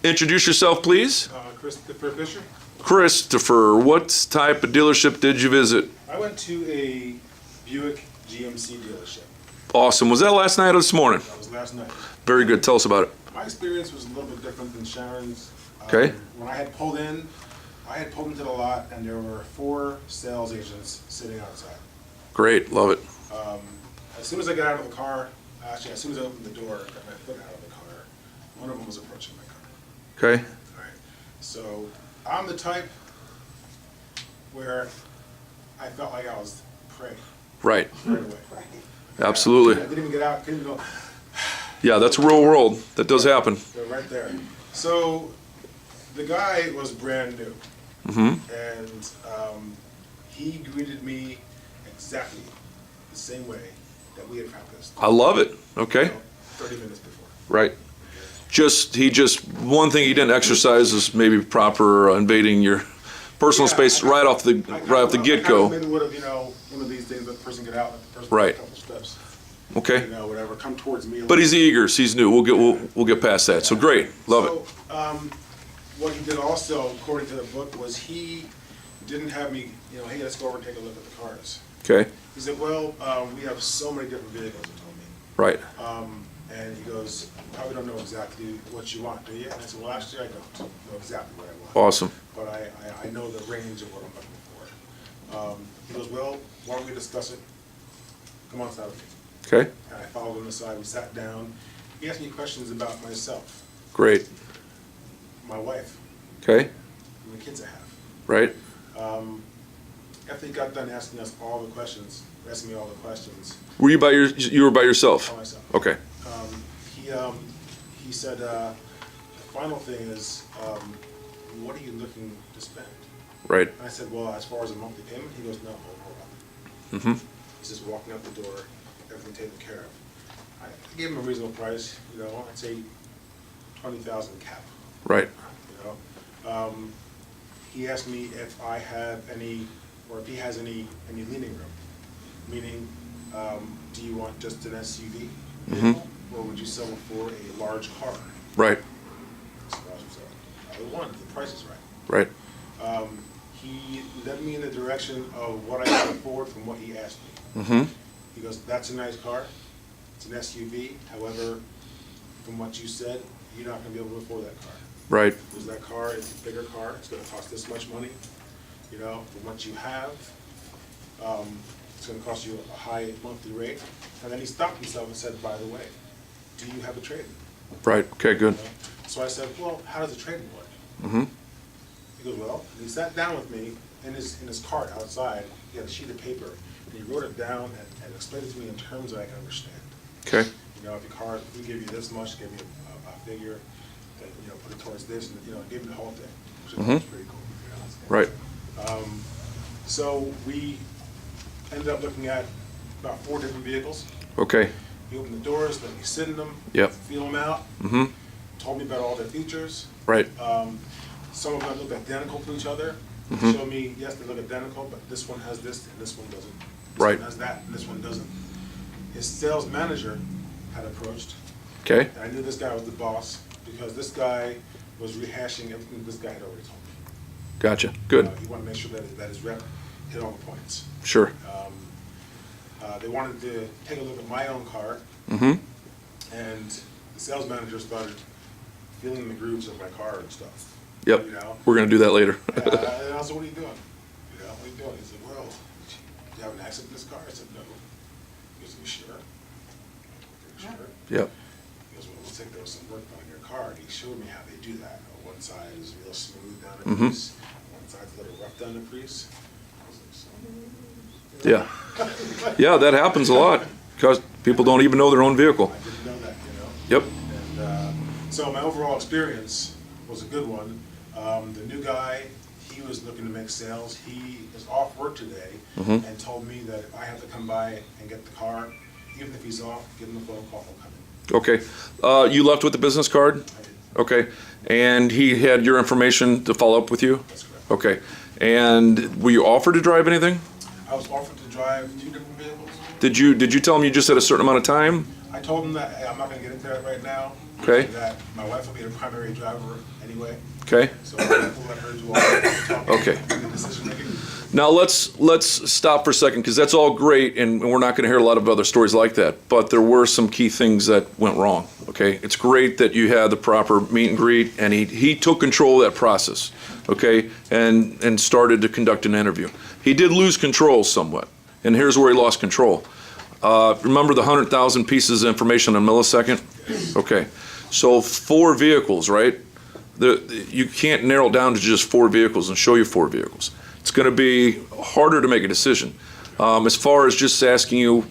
Introduce yourself, please. Christopher Fisher. Christopher, what type of dealership did you visit? I went to a Buick GMC dealership. Awesome. Was that last night or this morning? That was last night. Very good. Tell us about it. My experience was a little bit different than Sharon's. Okay. When I had pulled into the lot, and there were 4 sales agents sitting outside. Great. Love it. As soon as I got out of the car, actually, as soon as I opened the door, got my foot out of the car, one of them was approaching my car. Okay. All right. So I'm the type where I felt like I was prey Right. right away. Absolutely. I didn't even get out. Couldn't even go. Yeah, that's real world. That does happen. They're right there. So the guy was brand new, and he greeted me exactly the same way that we had practiced. I love it. Okay. 30 minutes before. Right. One thing he didn't exercise is maybe proper invading your personal space right off the get-go. Maybe would have, one of these things, let the person get out, let the person Right. take a couple steps. Okay. Whatever, come towards me. But he's eager. He's new. We'll get past that. So great. Love it. So, what he did also, according to the book, was he didn't have me, hey, let's go over and take a look at the cars. Okay. He said, well, we have so many different vehicles, he told me. Right. And he goes, you probably don't know exactly what you want, do you? And I said, well, actually, I don't know exactly what I want. Awesome. But I know the range of what I'm looking for. He goes, well, why don't we discuss it? Come on, start with me. Okay. And I followed him aside, we sat down. He asked me questions about myself, Great. my wife, Okay. and the kids I have. Right. After he got done asking us all the questions, asking me all the questions, Were you were by yourself? by myself. Okay. He said, the final thing is, what are you looking to spend? Right. And I said, well, as far as a monthly payment, he goes, no, hold on. Mm-hmm. He says, walking out the door, everything taken care of. I gave him a reasonable price, I'd say 20,000 cap. Right. He asked me if I have any, or if he has any leaning room, meaning, do you want just an SUV vehicle, or would you sell it for a large car? Right. So either one, the price is right. Right. He led me in the direction of what I could afford from what he asked me. Mm-hmm. He goes, that's a nice car, it's an SUV, however, from what you said, you're not gonna be able to afford that car. Right. Because that car is a bigger car, it's gonna cost this much money, for what you have. It's gonna cost you a high monthly rate. And then he stopped himself and said, by the way, do you have a trade-in? Right. Okay. Good. So I said, well, how does a trade-in work? Mm-hmm. He goes, well, and he sat down with me in his cart outside, he had a sheet of paper, and he wrote it down and explained it to me in terms that I can understand. Okay. If your car, if we give you this much, give you a figure, that, put it towards this, and, give me the whole thing, which was pretty cool. Right. So we ended up looking at about 4 different vehicles. Okay. He opened the doors, let me sit in them, Yep. feel them out, Mm-hmm. told me about all their features. Right. Some of them look identical to each other. Mhm. Showed me, yes, they look identical, but this one has this and this one doesn't. This Right. one has that and this one doesn't. His sales manager had approached, Okay. and I knew this guy was the boss because this guy was rehashing everything this guy had already told me. Gotcha. Good. He wanted to make sure that his rep hit all the points. Sure. They wanted to take a look at my own car, Mm-hmm. and the sales manager started feeling the grooves of my car and stuff. Yep. We're gonna do that later. And I said, what are you doing? What are you doing? He said, well, do you have an accident in this car? I said, no. He goes, are you sure? Are you sure? Yep. He goes, well, it looks like there was some work done on your car. And he showed me how they do that. One side is real smooth down the crease. One side's a little rough down the crease. I was like, Yeah. Yeah, that happens a lot because people don't even know their own vehicle. I didn't know that, Yep. And so my overall experience was a good one. The new guy, he was looking to make sales. He is off work today and told me that if I have to come by and get the car, even if he's off, give him a phone call, he'll come in. Okay. You left with the business card? I did. Okay. And he had your information to follow up with you? That's correct. Okay. And were you offered to drive anything? I was offered to drive 2 different vehicles. Did you tell him you just had a certain amount of time? I told him that, hey, I'm not going to get into that right now. Okay. That my wife will be the primary driver anyway, Okay. so we'll let her do all the talking. Okay. And the decision making. Now let's stop for a second, because that's all great, and we're not going to hear a lot of other stories like that. But there were some key things that went wrong. Okay, it's great that you had the proper meet and greet, and he took control of that process. Okay, and started to conduct an interview. He did lose control somewhat, and here's where he lost control. Remember the 100,000 pieces of information in a millisecond? Okay, so 4 vehicles, right? You can't narrow it down to just 4 vehicles and show you 4 vehicles. It's going to be harder to make a decision. As far as just asking you,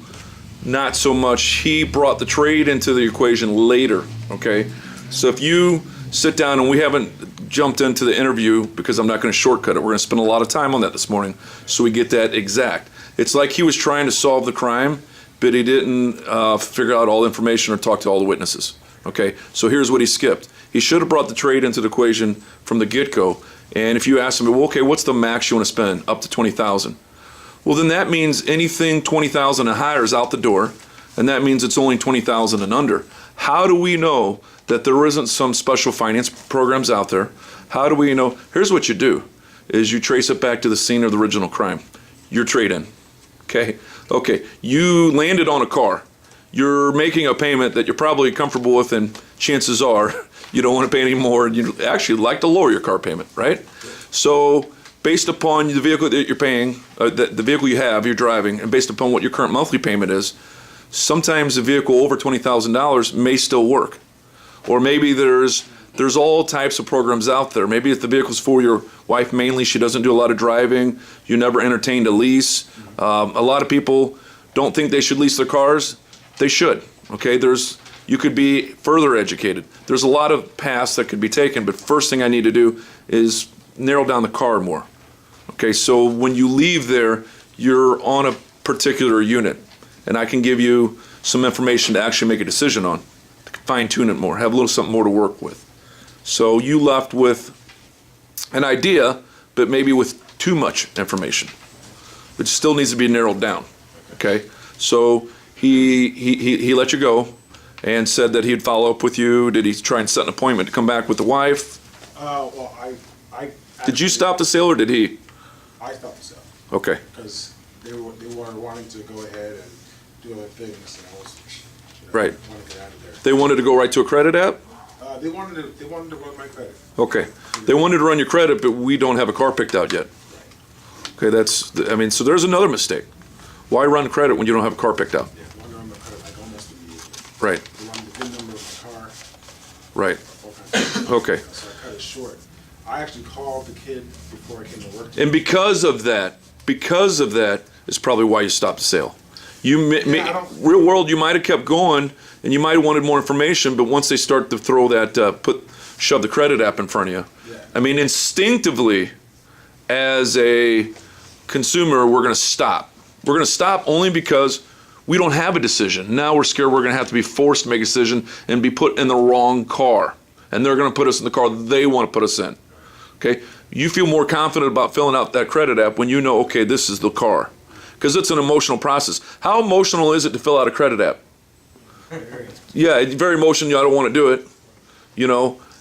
not so much. He brought the trade into the equation later, okay? So if you sit down, and we haven't jumped into the interview because I'm not going to shortcut it. We're going to spend a lot of time on that this morning so we get that exact. It's like he was trying to solve the crime, but he didn't figure out all the information or talk to all the witnesses, okay? So here's what he skipped. He should have brought the trade into the equation from the get-go. And if you ask him, well, okay, what's the max you want to spend? Up to $20,000. Well, then that means anything $20,000 and higher is out the door, and that means it's only $20,000 and under. How do we know that there isn't some special finance programs out there? How do we know? Here's what you do, is you trace it back to the scene of the original crime, your trade-in, okay? Okay, you landed on a car. You're making a payment that you're probably comfortable with, and chances are you don't want to pay any more, and you'd actually like to lower your car payment, right? So based upon the vehicle that you're paying, the vehicle you have, you're driving, and based upon what your current monthly payment is, sometimes a vehicle over $20,000 may still work. Or maybe there's all types of programs out there. Maybe if the vehicle's for your wife mainly, she doesn't do a lot of driving, you never entertained a lease. A lot of people don't think they should lease their cars. They should, okay? You could be further educated. There's a lot of paths that could be taken, but first thing I need to do is narrow down the car more. Okay, so when you leave there, you're on a particular unit, and I can give you some information to actually make a decision on, to fine tune it more, have a little something more to work with. So you left with an idea, but maybe with too much information, which still needs to be narrowed down. Okay, so he let you go and said that he'd follow up with you. Did he try and set an appointment to come back with the wife? Well, I Did you stop the sale, or did he? I stopped the sale Okay, because they were wanting to go ahead and do other things, and I was, right. want to get out of there. They wanted to go right to a credit app? They wanted to run my credit. Okay. They wanted to run your credit, but we don't have a car picked out yet. Okay, so there's another mistake. Why run credit when you don't have a car picked out? Yeah, they wanted to run my credit like almost immediately. Right, They wanted the VIN number of my car. right. All kinds of stuff. Okay. So I cut it short. I actually called the kid before I came to work. And because of that is probably why you stopped the sale. Real world, you might have kept going, and you might have wanted more information, but once they start to throw that, shove the credit app in front of you, Yeah. I mean, instinctively, as a consumer, we're going to stop. We're going to stop only because we don't have a decision. Now we're scared we're going to have to be forced to make a decision and be put in the wrong car. And they're going to put us in the car they want to put us in. Okay? You feel more confident about filling out that credit app when you know, okay, this is the car. Because it's an emotional process. How emotional is it to fill out a credit app? Yeah, it's very emotional. I don't want to do it,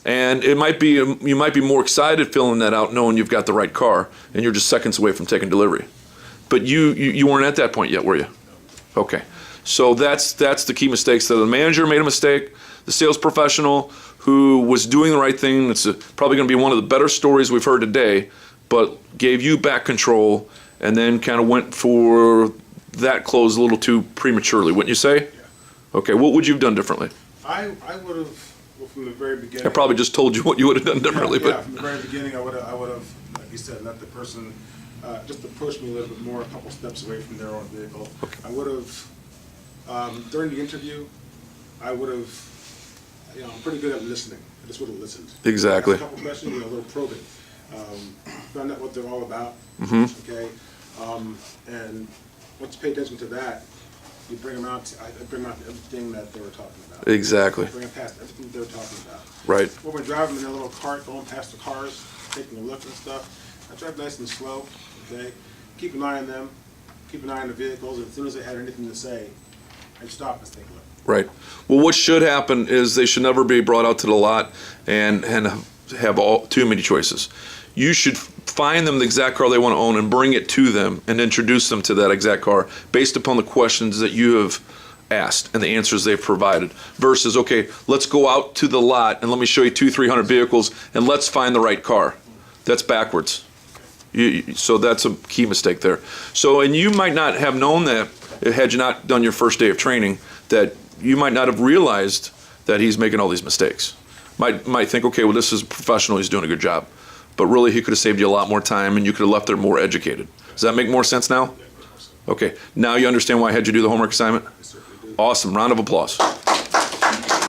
and you might be more excited filling that out knowing you've got the right car and you're just seconds away from taking delivery. But you weren't at that point yet, were you? Okay. So that's the key mistakes. That the manager made a mistake, the sales professional who was doing the right thing, it's probably going to be one of the better stories we've heard today, but gave you back control and then kind of went for that close a little too prematurely, wouldn't you say? Yeah. Okay, what would you have done differently? I would have, from the very beginning. I probably just told you what you would have done differently, Yeah, but from the very beginning, I would have, like you said, let the person just approach me a little bit more, a couple steps away from their own vehicle. Okay. I would have, during the interview, I would have, I'm pretty good at listening. I just would have listened. Exactly. Ask a couple questions, a little probing. Find out what they're all about. Mm-hmm. Okay. And once you pay attention to that, you bring them out. I bring out everything that they were talking about. Exactly. Bring them past everything they were talking about. Right. When we're driving in their little cart, going past the cars, taking a look and stuff, I drive nice and slow. Okay. Keep an eye on them. Keep an eye on the vehicles. And as soon as they had anything to say, I'd stop and take a look. Right. Well, what should happen is they should never be brought out to the lot and have too many choices. You should find them the exact car they want to own and bring it to them and introduce them to that exact car based upon the questions that you have asked and the answers they've provided, versus, okay, let's go out to the lot and let me show you 200-300 vehicles and let's find the right car. That's backwards. So that's a key mistake there. So, and you might not have known that had you not done your first day of training, that you might not have realized that he's making all these mistakes. Might think, okay, well, this is a professional, he's doing a good job. But really, he could have saved you a lot more time and you could have left there more educated. Does that make more sense now? Okay, now you understand why I had you do the homework assignment? Awesome, round of applause.